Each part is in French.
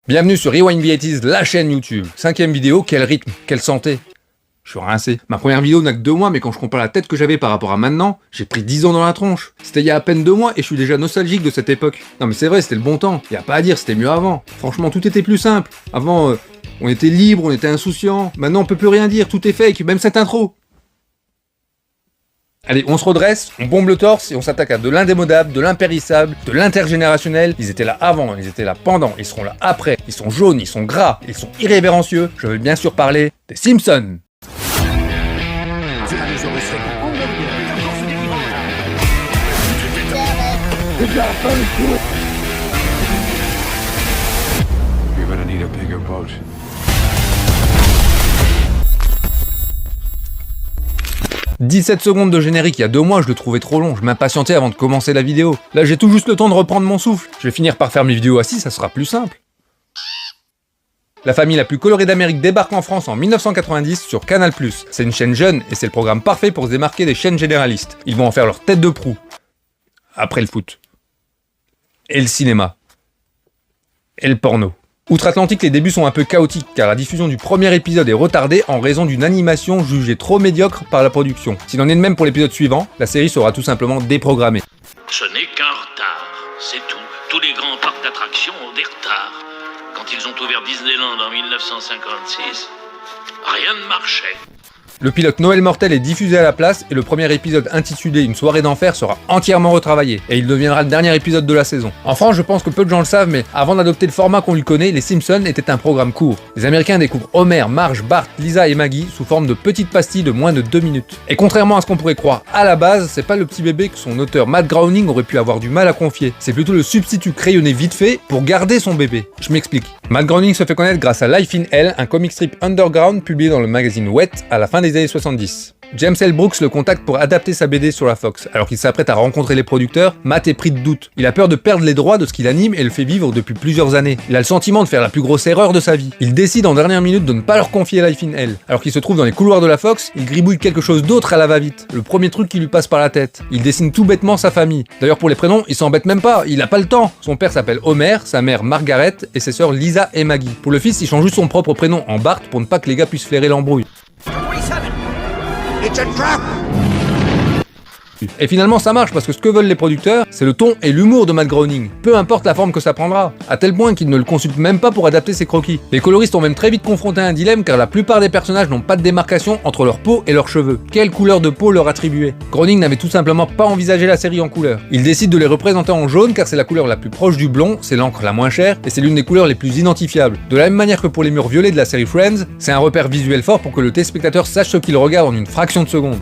Bienvenue sur Rewind the 80s, la chaîne YouTube. 5ème vidéo, quel rythme, quelle santé. Je suis rincé. Ma première vidéo n'a que 2 mois, mais quand je compare la tête que j'avais par rapport à maintenant, j'ai pris 10 ans dans la tronche. C'était il y a à peine 2 mois et je suis déjà nostalgique de cette époque. Non mais c'est vrai, c'était le bon temps. Y a pas à dire, c'était mieux avant. Franchement, tout était plus simple. Avant, on était libre, on était insouciant. Maintenant, on peut plus rien dire, tout est fake, même cette intro. Allez, on se redresse, on bombe le torse et on s'attaque à de l'indémodable, de l'impérissable, de l'intergénérationnel. Ils étaient là avant, ils étaient là pendant, ils seront là après. Ils sont jaunes, ils sont gras, ils sont irrévérencieux. Je veux bien sûr parler des Simpsons. You're gonna need a bigger boat. « 17 secondes de générique il y a 2 mois, je le trouvais trop long, je m'impatientais avant de commencer la vidéo. Là j'ai tout juste le temps de reprendre mon souffle. Je vais finir par faire mes vidéos assis, ça sera plus simple. La famille la plus colorée d'Amérique débarque en France en 1990 sur Canal+. C'est une chaîne jeune et c'est le programme parfait pour se démarquer des chaînes généralistes. Ils vont en faire leur tête de proue. Après le foot. Et le cinéma. Et le porno. Outre-Atlantique, les débuts sont un peu chaotiques car la diffusion du premier épisode est retardée en raison d'une animation jugée trop médiocre par la production. S'il en est de même pour l'épisode suivant, la série sera tout simplement déprogrammée. Ce n'est qu'un retard, c'est tout. Tous les grands parcs d'attractions ont des retards. Quand ils ont ouvert Disneyland en 1956, rien ne marchait. Le pilote Noël Mortel est diffusé à la place et le premier épisode intitulé Une soirée d'enfer sera entièrement retravaillé et il deviendra le dernier épisode de la saison. En France, je pense que peu de gens le savent, mais avant d'adopter le format qu'on lui connaît, les Simpsons étaient un programme court. Les Américains découvrent Homer, Marge, Bart, Lisa et Maggie sous forme de petites pastilles de moins de 2 minutes. Et contrairement à ce qu'on pourrait croire à la base, c'est pas le petit bébé que son auteur Matt Groening aurait pu avoir du mal à confier. C'est plutôt le substitut crayonné vite fait pour garder son bébé. Je m'explique. Matt Groening se fait connaître grâce à Life in Hell, un comic strip underground publié dans le magazine Wet à la fin des années 70. James L. Brooks le contacte pour adapter sa BD sur la Fox. Alors qu'il s'apprête à rencontrer les producteurs, Matt est pris de doute. Il a peur de perdre les droits de ce qu'il anime et le fait vivre depuis plusieurs années. Il a le sentiment de faire la plus grosse erreur de sa vie. Il décide en dernière minute de ne pas leur confier Life in Hell. Alors qu'il se trouve dans les couloirs de la Fox, il gribouille quelque chose d'autre à la va-vite. Le premier truc qui lui passe par la tête. Il dessine tout bêtement sa famille. D'ailleurs pour les prénoms, il s'embête même pas, il a pas le temps. Son père s'appelle Homer, sa mère Margaret et ses sœurs Lisa et Maggie. Pour le fils, il change juste son propre prénom en Bart pour ne pas que les gars puissent flairer l'embrouille. It's a trap! Et finalement ça marche parce que ce que veulent les producteurs, c'est le ton et l'humour de Matt Groening, peu importe la forme que ça prendra, à tel point qu'ils ne le consultent même pas pour adapter ses croquis. Les coloristes ont même très vite confronté à un dilemme car la plupart des personnages n'ont pas de démarcation entre leur peau et leurs cheveux. Quelle couleur de peau leur attribuer? Groening n'avait tout simplement pas envisagé la série en couleur. Il décide de les représenter en jaune car c'est la couleur la plus proche du blond, c'est l'encre la moins chère et c'est l'une des couleurs les plus identifiables. De la même manière que pour les murs violets de la série Friends, c'est un repère visuel fort pour que le téléspectateur sache ce qu'il regarde en une fraction de seconde.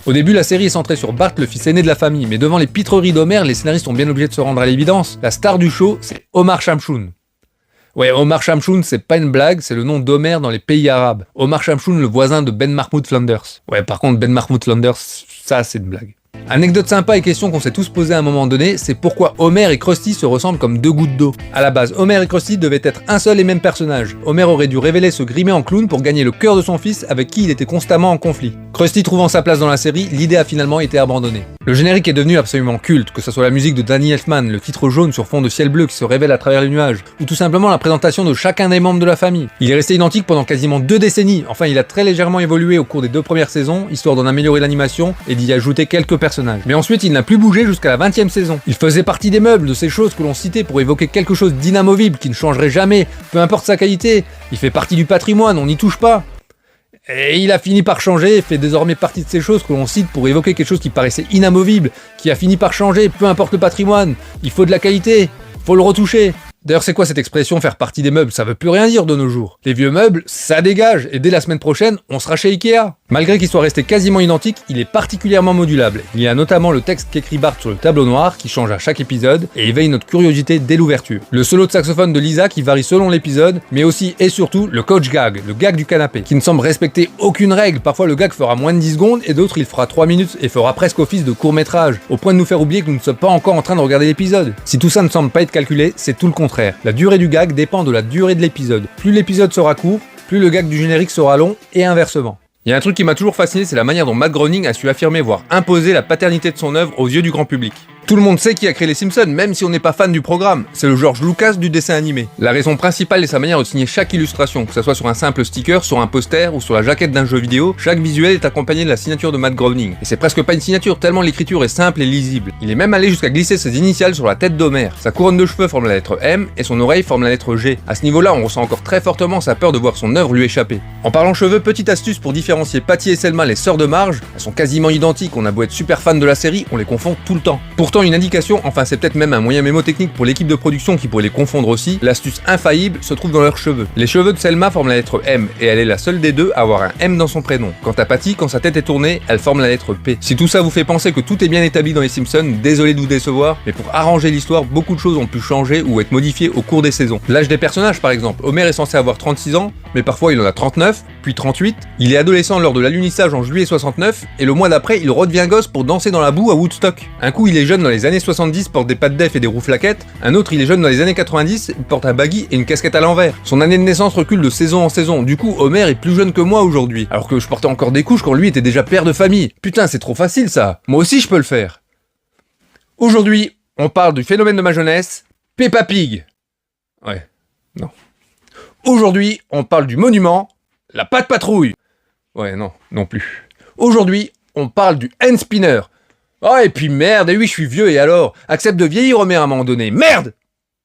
Au début, la série est centrée sur Bart, le fils aîné de la famille, mais devant les pitreries d'Homer, les scénaristes sont bien obligés de se rendre à l'évidence. La star du show, c'est Omar Shamshoon. Ouais, Omar Shamshoon, c'est pas une blague, c'est le nom d'Homer dans les pays arabes. Omar Shamshoon, le voisin de Ben Mahmoud Flanders. Ouais, par contre, Ben Mahmoud Flanders, ça c'est une blague. Anecdote sympa et question qu'on s'est tous posée à un moment donné, c'est pourquoi Homer et Krusty se ressemblent comme 2 gouttes d'eau. À la base, Homer et Krusty devaient être un seul et même personnage. Homer aurait dû révéler se grimer en clown pour gagner le cœur de son fils avec qui il était constamment en conflit. Krusty trouvant sa place dans la série, l'idée a finalement été abandonnée. Le générique est devenu absolument culte, que ce soit la musique de Danny Elfman, le titre jaune sur fond de ciel bleu qui se révèle à travers les nuages, ou tout simplement la présentation de chacun des membres de la famille. Il est resté identique pendant quasiment 2 décennies, enfin il a très légèrement évolué au cours des 2 premières saisons, histoire d'en améliorer l'animation et d'y ajouter quelques personnages. Mais ensuite il n'a plus bougé jusqu'à la 20ème saison. Il faisait partie des meubles, de ces choses que l'on citait pour évoquer quelque chose d'inamovible, qui ne changerait jamais, peu importe sa qualité. Il fait partie du patrimoine, on n'y touche pas. Et il a fini par changer et fait désormais partie de ces choses que l'on cite pour évoquer quelque chose qui paraissait inamovible, qui a fini par changer, peu importe le patrimoine. Il faut de la qualité, faut le retoucher. D'ailleurs, c'est quoi cette expression faire partie des meubles? Ça veut plus rien dire de nos jours. Les vieux meubles, ça dégage, et dès la semaine prochaine, on sera chez Ikea. Malgré qu'il soit resté quasiment identique, il est particulièrement modulable. Il y a notamment le texte qu'écrit Bart sur le tableau noir, qui change à chaque épisode, et éveille notre curiosité dès l'ouverture. Le solo de saxophone de Lisa qui varie selon l'épisode, mais aussi et surtout le coach gag, le gag du canapé, qui ne semble respecter aucune règle. Parfois le gag fera moins de 10 secondes, et d'autres il fera 3 minutes, et fera presque office de court-métrage, au point de nous faire oublier que nous ne sommes pas encore en train de regarder l'épisode. Si tout ça ne semble pas être calculé, c'est tout le contraire. La durée du gag dépend de la durée de l'épisode. Plus l'épisode sera court, plus le gag du générique sera long, et inversement. Il y a un truc qui m'a toujours fasciné, c'est la manière dont Matt Groening a su affirmer, voire imposer la paternité de son œuvre aux yeux du grand public. Tout le monde sait qui a créé les Simpsons, même si on n'est pas fan du programme. C'est le George Lucas du dessin animé. La raison principale est sa manière de signer chaque illustration, que ce soit sur un simple sticker, sur un poster ou sur la jaquette d'un jeu vidéo. Chaque visuel est accompagné de la signature de Matt Groening. Et c'est presque pas une signature, tellement l'écriture est simple et lisible. Il est même allé jusqu'à glisser ses initiales sur la tête d'Homer. Sa couronne de cheveux forme la lettre M et son oreille forme la lettre G. À ce niveau-là, on ressent encore très fortement sa peur de voir son œuvre lui échapper. En parlant cheveux, petite astuce pour différencier Patty et Selma, les sœurs de Marge. Elles sont quasiment identiques, on a beau être super fan de la série, on les confond tout le temps. Pourtant, une indication, enfin c'est peut-être même un moyen mémotechnique pour l'équipe de production qui pourrait les confondre aussi, l'astuce infaillible se trouve dans leurs cheveux. Les cheveux de Selma forment la lettre M et elle est la seule des deux à avoir un M dans son prénom. Quant à Patty, quand sa tête est tournée, elle forme la lettre P. Si tout ça vous fait penser que tout est bien établi dans les Simpsons, désolé de vous décevoir, mais pour arranger l'histoire, beaucoup de choses ont pu changer ou être modifiées au cours des saisons. L'âge des personnages par exemple, Homer est censé avoir 36 ans, mais parfois il en a 39, puis 38, il est adolescent lors de l'alunissage en juillet 69, et le mois d'après il redevient gosse pour danser dans la boue à Woodstock. Un coup il est jeune dans les années 70, porte des pattes def et des roues flaquettes, un autre il est jeune dans les années 90, il porte un baggy et une casquette à l'envers. Son année de naissance recule de saison en saison, du coup Homer est plus jeune que moi aujourd'hui, alors que je portais encore des couches quand lui était déjà père de famille. Putain c'est trop facile ça, moi aussi je peux le faire. Aujourd'hui, on parle du phénomène de ma jeunesse, Peppa Pig. Ouais, non. Aujourd'hui, on parle du monument, la patte patrouille. Ouais, non, non plus. Aujourd'hui, on parle du hand spinner. Oh, et puis merde, et oui, je suis vieux, et alors? Accepte de vieillir, Homer, à un moment donné. Merde!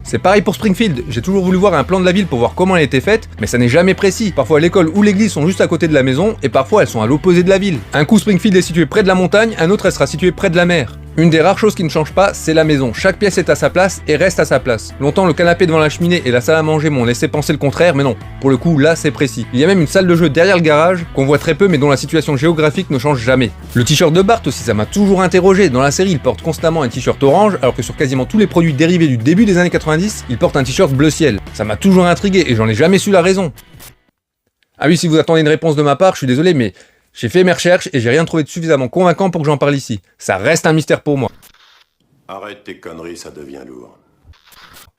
C'est pareil pour Springfield, j'ai toujours voulu voir un plan de la ville pour voir comment elle était faite, mais ça n'est jamais précis. Parfois l'école ou l'église sont juste à côté de la maison, et parfois elles sont à l'opposé de la ville. Un coup Springfield est situé près de la montagne, un autre elle sera située près de la mer. Une des rares choses qui ne change pas, c'est la maison. Chaque pièce est à sa place et reste à sa place. Longtemps, le canapé devant la cheminée et la salle à manger m'ont laissé penser le contraire, mais non. Pour le coup, là, c'est précis. Il y a même une salle de jeu derrière le garage, qu'on voit très peu, mais dont la situation géographique ne change jamais. Le t-shirt de Bart aussi, ça m'a toujours interrogé. Dans la série, il porte constamment un t-shirt orange, alors que sur quasiment tous les produits dérivés du début des années 90, il porte un t-shirt bleu ciel. Ça m'a toujours intrigué et j'en ai jamais su la raison. Ah oui, si vous attendez une réponse de ma part, je suis désolé, mais j'ai fait mes recherches et j'ai rien trouvé de suffisamment convaincant pour que j'en parle ici. Ça reste un mystère pour moi. Arrête tes conneries, ça devient lourd.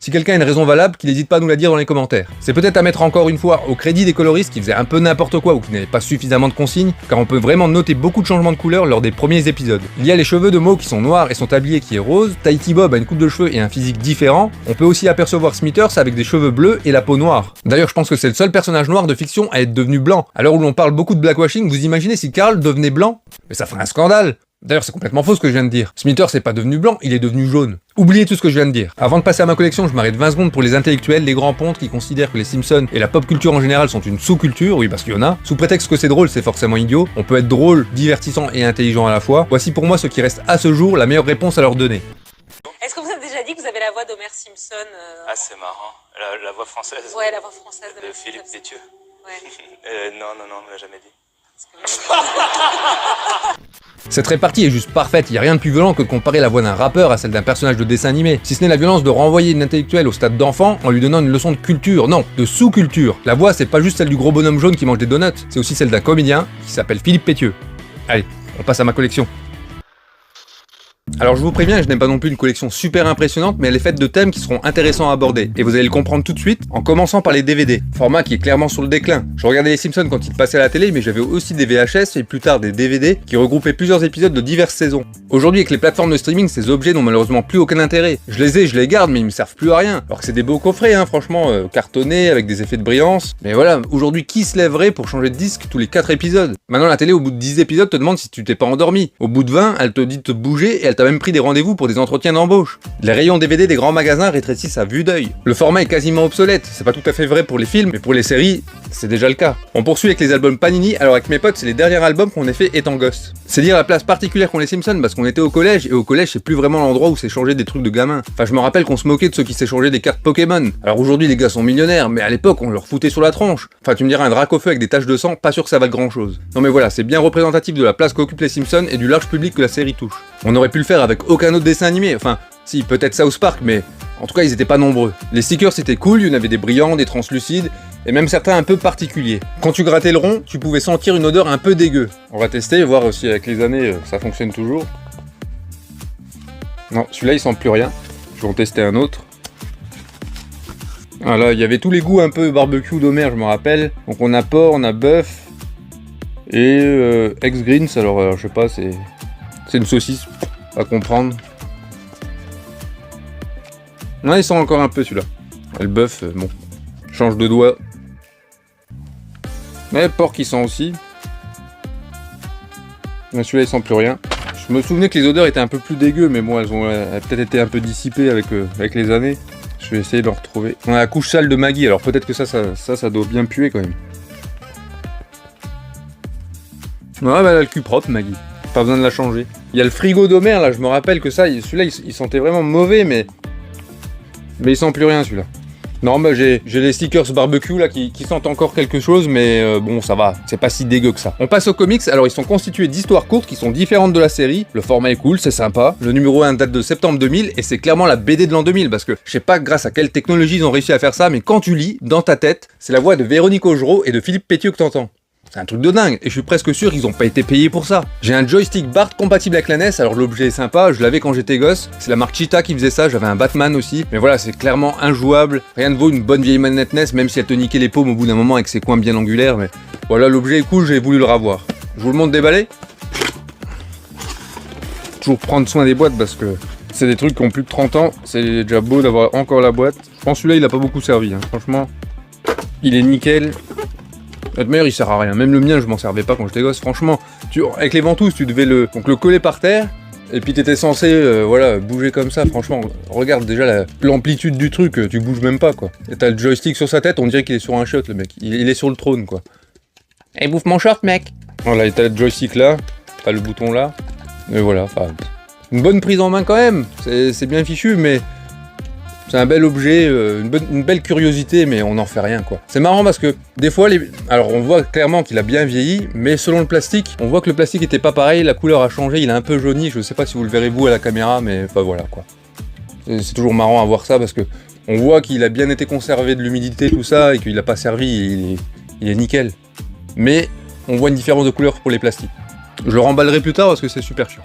Si quelqu'un a une raison valable, qu'il n'hésite pas à nous la dire dans les commentaires. C'est peut-être à mettre encore une fois au crédit des coloristes qui faisaient un peu n'importe quoi ou qui n'avaient pas suffisamment de consignes, car on peut vraiment noter beaucoup de changements de couleur lors des premiers épisodes. Il y a les cheveux de Moe qui sont noirs et son tablier qui est rose, Tahiti Bob a une coupe de cheveux et un physique différent, on peut aussi apercevoir Smithers avec des cheveux bleus et la peau noire. D'ailleurs je pense que c'est le seul personnage noir de fiction à être devenu blanc. À l'heure où l'on parle beaucoup de blackwashing, vous imaginez si Carl devenait blanc? Mais ça ferait un scandale. D'ailleurs, c'est complètement faux ce que je viens de dire. Smithers n'est pas devenu blanc, il est devenu jaune. Oubliez tout ce que je viens de dire. Avant de passer à ma collection, je m'arrête 20 secondes pour les intellectuels, les grands pontes qui considèrent que les Simpsons et la pop culture en général sont une sous-culture, oui parce qu'il y en a. Sous prétexte que c'est drôle, c'est forcément idiot. On peut être drôle, divertissant et intelligent à la fois. Voici pour moi ce qui reste à ce jour la meilleure réponse à leur donner. Est-ce que vous avez déjà dit que vous avez la voix d'Homer Simpson Ah, c'est marrant. La voix française. Ouais, la voix française De Philippe Pétieux. Ouais. Non, on me l'a jamais dit. Cette répartie est juste parfaite, il y a rien de plus violent que de comparer la voix d'un rappeur à celle d'un personnage de dessin animé, si ce n'est la violence de renvoyer une intellectuelle au stade d'enfant en lui donnant une leçon de culture, non, de sous-culture. La voix c'est pas juste celle du gros bonhomme jaune qui mange des donuts, c'est aussi celle d'un comédien qui s'appelle Philippe Pétieux. Allez, on passe à ma collection. Alors je vous préviens, je n'ai pas non plus une collection super impressionnante, mais elle est faite de thèmes qui seront intéressants à aborder. Et vous allez le comprendre tout de suite, en commençant par les DVD, format qui est clairement sur le déclin. Je regardais les Simpsons quand ils passaient à la télé, mais j'avais aussi des VHS et plus tard des DVD qui regroupaient plusieurs épisodes de diverses saisons. Aujourd'hui avec les plateformes de streaming, ces objets n'ont malheureusement plus aucun intérêt. Je les garde, mais ils me servent plus à rien. Alors que c'est des beaux coffrets, franchement, cartonnés, avec des effets de brillance. Mais voilà, aujourd'hui qui se lèverait pour changer de disque tous les 4 épisodes? Maintenant la télé au bout de 10 épisodes te demande si tu t'es pas endormi. Au bout de 20, elle te dit de te bouger et elle t'a même pris des rendez-vous pour des entretiens d'embauche. Les rayons DVD des grands magasins rétrécissent à vue d'œil. Le format est quasiment obsolète, c'est pas tout à fait vrai pour les films, mais pour les séries, c'est déjà le cas. On poursuit avec les albums Panini, alors avec mes potes, c'est les derniers albums qu'on ait fait étant gosse. C'est dire la place particulière qu'ont les Simpsons parce qu'on était au collège, et au collège c'est plus vraiment l'endroit où s'échangeaient des trucs de gamins. Enfin je me rappelle qu'on se moquait de ceux qui s'échangeaient des cartes Pokémon. Alors aujourd'hui les gars sont millionnaires, mais à l'époque on leur foutait sur la tronche. Enfin tu me diras un drac au feu avec des taches de sang, pas sûr que ça vaille grand chose. Non mais voilà, c'est bien représentatif de la place qu'occupent les Simpsons et du large public que la série touche. On aurait pu le faire avec aucun autre dessin animé, enfin si peut-être South Park, mais en tout cas ils étaient pas nombreux. Les stickers c'était cool, il y en avait des brillants, des translucides, et même certains un peu particuliers. Quand tu grattais le rond, tu pouvais sentir une odeur un peu dégueu. On va tester, voir aussi avec les années ça fonctionne toujours. Non, celui-là il sent plus rien. Je vais en tester un autre. Ah là, il y avait tous les goûts un peu barbecue d'Homer, je me rappelle. Donc on a porc, on a bœuf. Et ex-greens, alors je sais pas, c'est une saucisse, à comprendre. Ouais, il sent encore un peu celui-là. Et le bœuf, bon, change de doigt. Mais le porc il sent aussi. Mais celui-là il sent plus rien. Je me souvenais que les odeurs étaient un peu plus dégueu, mais bon, elles ont peut-être été un peu dissipées avec les années. Je vais essayer de le retrouver. On a la couche sale de Maggie, alors peut-être que ça doit bien puer quand même. Ouais, bah elle a le cul propre, Maggie. Pas besoin de la changer. Il y a le frigo d'Homer, là, je me rappelle que ça, celui-là, il sentait vraiment mauvais, mais il sent plus rien, celui-là. Non, bah j'ai les stickers barbecue là qui sentent encore quelque chose, mais bon, ça va, c'est pas si dégueu que ça. On passe aux comics. Alors ils sont constitués d'histoires courtes qui sont différentes de la série. Le format est cool, c'est sympa. Le numéro 1 date de septembre 2000 et c'est clairement la BD de l'an 2000 parce que je sais pas grâce à quelle technologie ils ont réussi à faire ça, mais quand tu lis, dans ta tête, c'est la voix de Véronique Augereau et de Philippe Pétieux que t'entends. C'est un truc de dingue, et je suis presque sûr qu'ils ont pas été payés pour ça. J'ai un joystick Bart compatible avec la NES, alors l'objet est sympa, je l'avais quand j'étais gosse. C'est la marque Cheetah qui faisait ça, j'avais un Batman aussi. Mais voilà, c'est clairement injouable. Rien ne vaut une bonne vieille manette NES, même si elle te niquait les paumes au bout d'un moment avec ses coins bien angulaires. Mais voilà, l'objet est cool, j'ai voulu le revoir. Je vous le montre déballé. Toujours prendre soin des boîtes parce que c'est des trucs qui ont plus de 30 ans. C'est déjà beau d'avoir encore la boîte. Je pense que celui-là, il a pas beaucoup servi, hein. Franchement, il est nickel. Notre meilleur il sert à rien, même le mien je m'en servais pas quand j'étais gosse, franchement, avec les ventouses tu devais le coller par terre, et puis t'étais censé voilà, bouger comme ça, franchement, regarde déjà l'amplitude du truc, tu bouges même pas quoi. Et t'as le joystick sur sa tête, on dirait qu'il est sur un shot le mec, il est sur le trône quoi. Et bouffe mon short mec. Voilà, et t'as le joystick là, t'as le bouton là, et voilà, enfin, une bonne prise en main quand même, c'est bien fichu mais... C'est un bel objet, une belle curiosité, mais on n'en fait rien quoi. C'est marrant parce que des fois, alors on voit clairement qu'il a bien vieilli, mais selon le plastique, on voit que le plastique était pas pareil, la couleur a changé, il est un peu jauni, je sais pas si vous le verrez vous à la caméra, mais enfin voilà quoi. C'est toujours marrant à voir ça parce que on voit qu'il a bien été conservé de l'humidité, tout ça, et qu'il n'a pas servi, il est nickel. Mais on voit une différence de couleur pour les plastiques. Je le remballerai plus tard parce que c'est super chiant.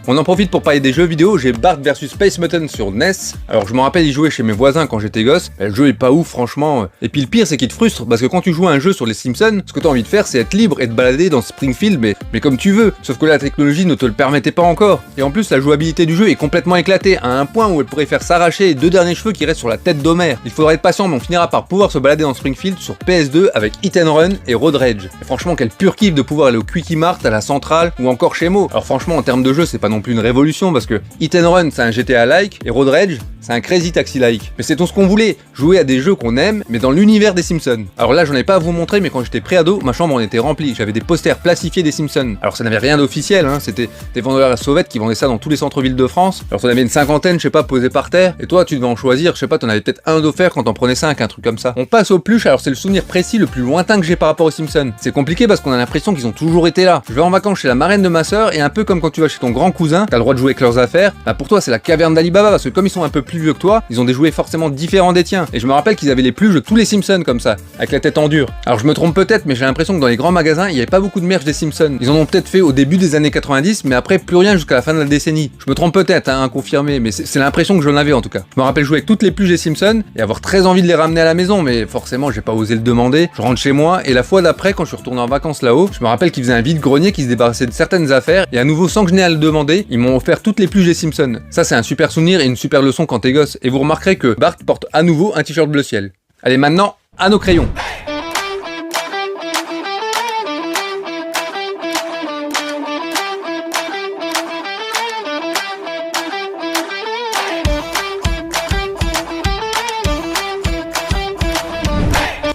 On en profite pour parler des jeux vidéo, j'ai Bart vs Space Mutton sur NES. Alors je me rappelle y jouer chez mes voisins quand j'étais gosse, le jeu est pas ouf franchement. Et puis le pire c'est qu'il te frustre, parce que quand tu joues à un jeu sur les Simpsons, ce que t'as envie de faire c'est être libre et te balader dans Springfield, mais comme tu veux. Sauf que la technologie ne te le permettait pas encore. Et en plus la jouabilité du jeu est complètement éclatée, à un point où elle pourrait faire s'arracher les 2 derniers cheveux qui restent sur la tête d'Homer. Il faudra être patient mais on finira par pouvoir se balader dans Springfield sur PS2 avec Hit and Run et Road Rage. Et franchement quel pur kiff de pouvoir aller au Quickie Mart, à la Centrale ou encore chez Mo. Alors franchement en termes de jeu c'est pas non plus une révolution, parce que Hit and Run c'est un GTA-like et Road Rage c'est un Crazy Taxi-like. Mais c'est tout ce qu'on voulait, jouer à des jeux qu'on aime mais dans l'univers des Simpsons. Alors là j'en ai pas à vous montrer, mais quand j'étais préado, ma chambre en était remplie, j'avais des posters plastifiés des Simpsons. Alors ça n'avait rien d'officiel, hein. C'était des vendeurs à sauvettes qui vendaient ça dans tous les centres-villes de France. Alors ça avait une cinquantaine, je sais pas, posés par terre, et toi tu devais en choisir, je sais pas, t'en avais peut-être un d'offert quand t'en prenais 5, un truc comme ça. On passe aux pluches, alors c'est le souvenir précis le plus lointain que j'ai par rapport aux Simpsons. C'est compliqué parce qu'on a l'impression qu'ils ont toujours été là. Je vais en vacances chez la marraine de ma sœur, et un peu comme quand tu vas chez ton grand cousin, t'as le droit de jouer avec leurs affaires, bah pour toi c'est la caverne d'Alibaba, parce que comme ils sont un peu plus vieux que toi, ils ont des jouets forcément différents des tiens. Et je me rappelle qu'ils avaient les pluches de tous les Simpsons comme ça, avec la tête en dur. Alors je me trompe peut-être, mais j'ai l'impression que dans les grands magasins, il y avait pas beaucoup de merch des Simpsons. Ils en ont peut-être fait au début des années 90, mais après plus rien jusqu'à la fin de la décennie. Je me trompe peut-être, hein, confirmé, mais c'est l'impression que j'en avais en tout cas. Je me rappelle jouer avec toutes les pluches des Simpsons et avoir très envie de les ramener à la maison, mais forcément j'ai pas osé le demander. Je rentre chez moi et la fois d'après, quand je suis retourné en vacances là-haut, je me rappelle qu'ils faisaient un vide-grenier, qui se débarrassait de certaines affaires, et à nouveau sans que je n'aie à le demander, ils m'ont offert toutes les pluches des Simpsons. Ça c'est un super souvenir et une super leçon quand t'es gosse. Et vous remarquerez que Bart porte à nouveau un t-shirt bleu ciel. Allez maintenant, à nos crayons.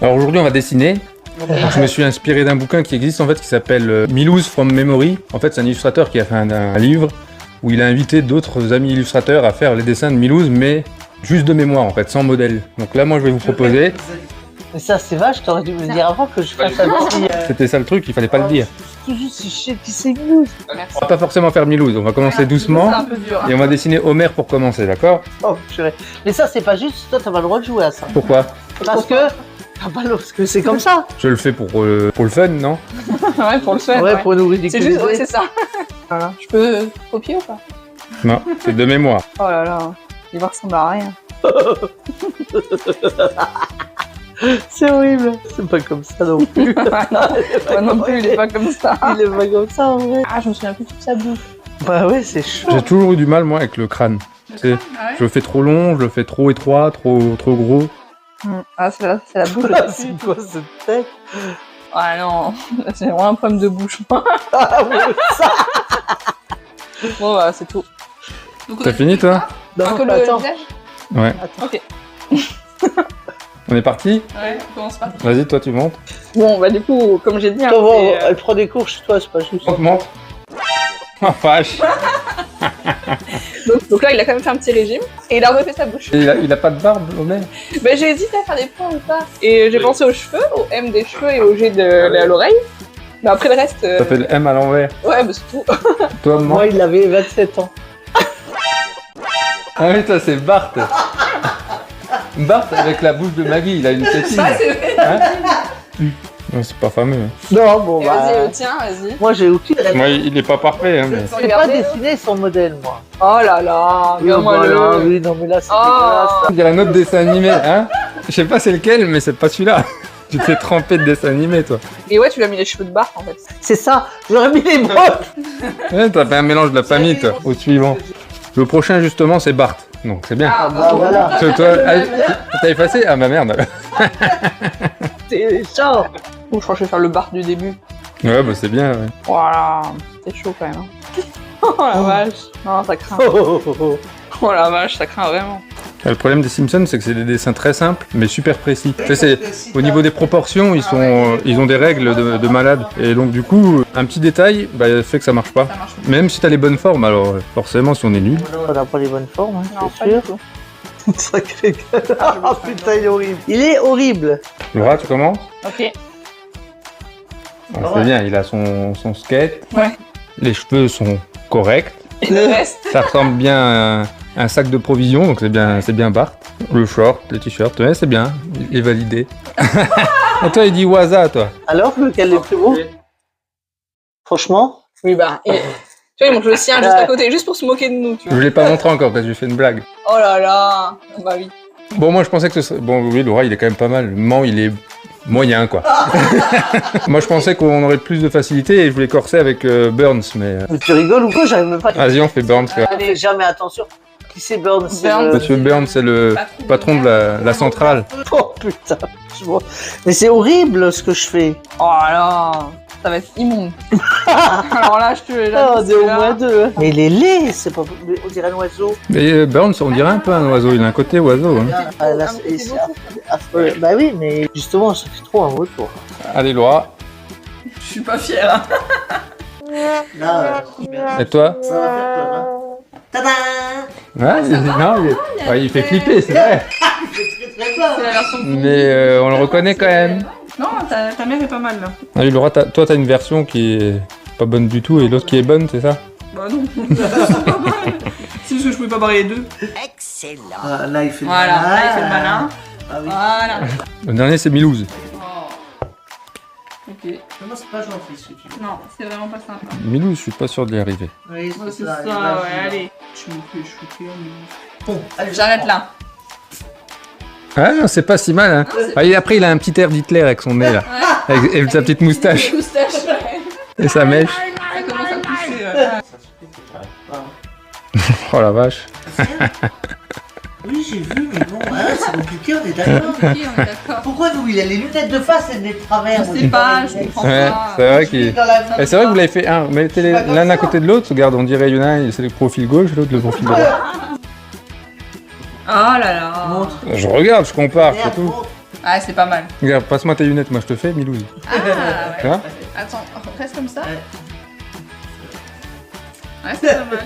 Alors aujourd'hui on va dessiner. Donc, je me suis inspiré d'un bouquin qui existe en fait qui s'appelle Milouz from Memory. En fait c'est un illustrateur qui a fait un livre où il a invité d'autres amis illustrateurs à faire les dessins de Milouz, mais juste de mémoire en fait, sans modèle. Donc là moi je vais vous proposer. Mais ça c'est vache, t'aurais dû me le dire avant que je fasse un petit... C'était ça le truc, il fallait pas le dire. Tout juste, je sais qui c'est Milouz. On va pas forcément faire Milouz, on va commencer doucement et on va dessiner Homer pour commencer, d'accord? Oh, purée. Mais ça c'est pas juste, toi t'as pas le droit de jouer à ça. Pourquoi? Parce que... parce que c'est comme ça. Je le fais pour le fun, non? Ouais, pour le fun. Ouais, pour nous ridiculiser. C'est juste, ouais, c'est ça. Voilà. Je peux copier ou pas? Non, c'est de mémoire. Oh là là, il va ressembler à rien. C'est horrible. C'est pas comme ça non plus. Moi non plus, il est pas comme ça. Il est pas comme ça en vrai. Ah, je me souviens plus de toute sa bouche. Bah ouais, c'est chaud. J'ai toujours eu du mal, moi, avec le crâne. Tu sais, je le fais trop long, je le fais trop étroit, trop gros. Ah, c'est la bouche. C'est quoi cette tête? Ah non, c'est vraiment un problème de bouche. Ah ouais, ça. Bon, bah, c'est tout. Donc, T'as fini, toi? Non, que le attends. visage. Ouais. Ok. On est parti? Ouais, on commence pas. Vas-y, toi, tu montes. Bon, bah, du coup, comme j'ai dit, hein, Comment c'est, elle prend des cours chez toi, c'est pas juste. Monte. Oh, vache. donc là, il a quand même fait un petit régime et il a refait sa bouche. Et il a pas de barbe, Homer? Bah, j'ai hésité à faire des points ou pas. Et j'ai pensé aux cheveux, au M des cheveux et au G de l'oreille. Mais après le reste. Ça fait le M à l'envers. Ouais, bah, c'est tout. Toi, moi? Moi, il avait 27 ans. Ah oui, toi, c'est Bart. Bart avec la bouche de Maggie, il a une tétine. Ça, c'est vrai. Hein? Non, c'est pas fameux. Non, bon, Et bah. vas-y, tiens, vas-y. Moi, j'ai aucune Moi, il est pas parfait, hein, mais... J'ai pas dessiné son modèle, moi. Oh là là, regarde-moi voilà, le. oui, non, mais là, c'est Oh. dégueulasse. Il y a un autre dessin animé, hein? Je sais pas c'est lequel, mais c'est pas celui-là. Tu t'es trempé de dessin animé, toi. Et ouais, tu lui as mis les cheveux de Bart en fait. C'est ça, j'aurais mis les bras. Ouais, t'as fait un mélange de la famille, toi. Au suivant. Le prochain, justement, c'est Bart. Donc, c'est bien. Ah, bah voilà. Parce que toi, t'as effacé? Ah, bah merde. C'est chaud. Bon, je crois que je vais faire le Bart du début. Ouais, bah c'est bien, ouais. Voilà, c'est chaud quand même. Hein. Oh la vache. Non, ça craint. Oh, oh, oh. Oh la vache, ça craint vraiment. Le problème des Simpsons, c'est que c'est des dessins très simples, mais super précis. Tu sais, au niveau des proportions, ils ont des règles de malade. Et donc, du coup, un petit détail bah, fait que ça marche pas. Même si t'as les bonnes formes, alors forcément, si on est nul. On n'a pas les bonnes formes, hein, Non, c'est pas sûr. du tout. Sacré gueule. Ah putain, il est horrible. Il est horrible. Laura, tu commences? Ok. Ah, c'est bien, il a son skate. Ouais. Les cheveux sont corrects. Et le reste. Ça ressemble bien à un sac de provisions, donc c'est bien Bart. Le short, le t-shirt, ouais, c'est bien. Il est validé. Et toi, il dit Waza, toi. Alors, lequel est le plus beau? Franchement. Oui, bah. Et... Tu vois, il monte le sien juste à côté, juste pour se moquer de nous, tu Je vois. l'ai pas montré encore parce que j'ai fait une blague. Oh là là. Bah oui. Bon, moi, je pensais que ce serait... Bon, oui, Laura, il est quand même pas mal. Le Mans, il est moyen, quoi. Moi, je pensais qu'on aurait plus de facilité et je voulais corser avec Burns, mais... Mais tu rigoles ou quoi? J'arrive même pas. Vas-y, on fait Burns. On fait jamais attention. Qui c'est Burns? Burns. Monsieur Burns, c'est le patron de la centrale. Oh putain. Mais c'est horrible ce que je fais. Oh là là. Ça va être immonde. Alors là, je te l'ai Oh, des au moins deux. Hein. Mais il est laid, c'est pas. On dirait un oiseau. Mais Burns, on dirait un peu un oiseau. Il a un côté oiseau. Hein. Ah, là, c'est affreux. Bah oui, mais justement, ça fait trop un retour. Allez, Laura. Je suis pas fière. Là, Et toi? ça va faire peur. Hein. Tada! Non, il fait flipper, c'est vrai. C'est la version. Mais on le reconnaît quand même. Non, ta mère est pas mal là. Ah oui, Laura, toi, t'as une version qui est pas bonne du tout et l'autre qui est bonne, c'est ça? Bah non. C'est juste que je pouvais pas barrer les deux. Ah, là, il fait le Voilà, malin. là il fait le malin. Ah oui. Voilà. Le dernier, c'est Milouz. Oh. Ok. Moi, c'est pas gentil ce que tu dis. Non, c'est vraiment pas sympa. Milouz, je suis pas sûr d'y arriver. Oui, Ouais, c'est ça, ça, ouais, allez. Je me fais choquer. Bon, allez, J'arrête là. Ah non, c'est pas si mal, hein. Ah, et après, il a un petit air d'Hitler avec son nez, là. Avec sa petite moustache Moustache, ouais. et sa mèche. Ça commence à pousser. Ouais. Oh la vache. Oui, j'ai vu, mais bon, hein, c'est compliqué, on est d'accord. Ok, on est d'accord. Pourquoi vous, il a les lunettes de face et le nez de travers? Je sais pas, je comprends Ouais, pas. c'est vrai qu'il... Dans la vie. Et c'est vrai que vous l'avez fait un. Mettez-les l'un à côté de l'autre. Regarde, on dirait il y en a un, c'est le profil gauche, l'autre le profil droit. Oh là là. Montre. Je regarde, je compare, c'est Merde, tout. montre. Ah, c'est pas mal. Regarde, passe-moi tes lunettes, moi je te fais, Milouz. Ah, ouais. Tu vois? Attends, reste comme ça. Ouais. Ouais, c'est pas mal.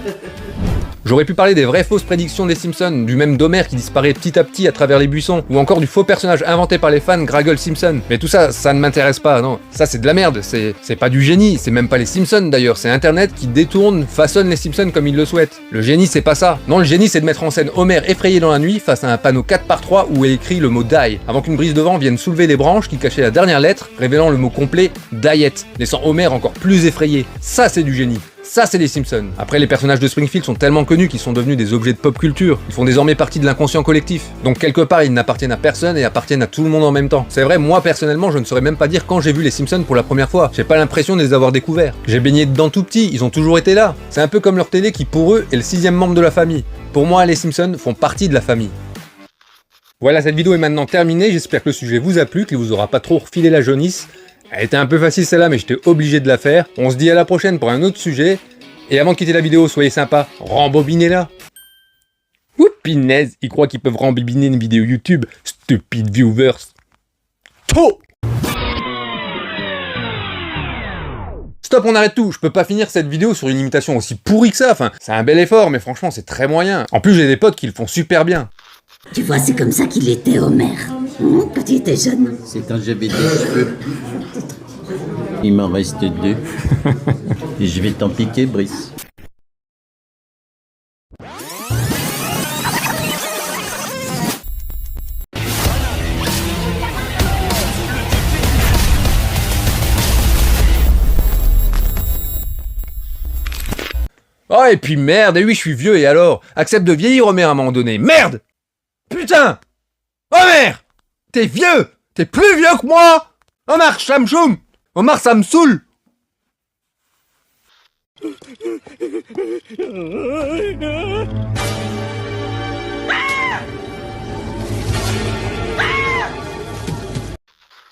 J'aurais pu parler des vraies fausses prédictions des Simpsons, du même d'Homer qui disparaît petit à petit à travers les buissons, ou encore du faux personnage inventé par les fans Graggle Simpson. Mais tout ça, ça ne m'intéresse pas, non. Ça c'est de la merde, c'est pas du génie, c'est même pas les Simpsons d'ailleurs, c'est Internet qui détourne, façonne les Simpsons comme il le souhaite. Le génie c'est pas ça. Non, le génie c'est de mettre en scène Homer effrayé dans la nuit face à un panneau 4x3 où est écrit le mot die, avant qu'une brise de vent vienne soulever les branches qui cachaient la dernière lettre, révélant le mot complet diet, laissant Homer encore plus effrayé. Ça c'est du génie. Ça, c'est les Simpsons. Après, les personnages de Springfield sont tellement connus qu'ils sont devenus des objets de pop culture. Ils font désormais partie de l'inconscient collectif. Donc, quelque part, ils n'appartiennent à personne et appartiennent à tout le monde en même temps. C'est vrai, moi, personnellement, je ne saurais même pas dire quand j'ai vu les Simpsons pour la première fois. J'ai pas l'impression de les avoir découverts. J'ai baigné dedans tout petit, ils ont toujours été là. C'est un peu comme leur télé qui, pour eux, est le 6e membre de la famille. Pour moi, les Simpsons font partie de la famille. Voilà, cette vidéo est maintenant terminée. J'espère que le sujet vous a plu, qu'il vous aura pas trop refilé la jaunisse. Elle était un peu facile celle-là, mais j'étais obligé de la faire. On se dit à la prochaine pour un autre sujet. Et avant de quitter la vidéo, soyez sympa, rembobinez-la. Ouh, pinaise, ils croient qu'ils peuvent rembobiner une vidéo YouTube. Stupid viewers. Trop. Stop, on arrête tout. Je peux pas finir cette vidéo sur une imitation aussi pourrie que ça. Enfin, c'est un bel effort, mais franchement, c'est très moyen. En plus, j'ai des potes qui le font super bien. Tu vois, c'est comme ça qu'il était, Homer, quand il était jeune. C'est quand j'avais des cheveux. Il m'en reste 2. Et je vais t'en piquer, Brice. Oh, et puis merde, et oui, je suis vieux, et alors? Accepte de vieillir, Homer, à un moment donné. Merde! Putain! Homer! T'es vieux! T'es plus vieux que moi! Omar Shamshoum! Omar, ça me saoule!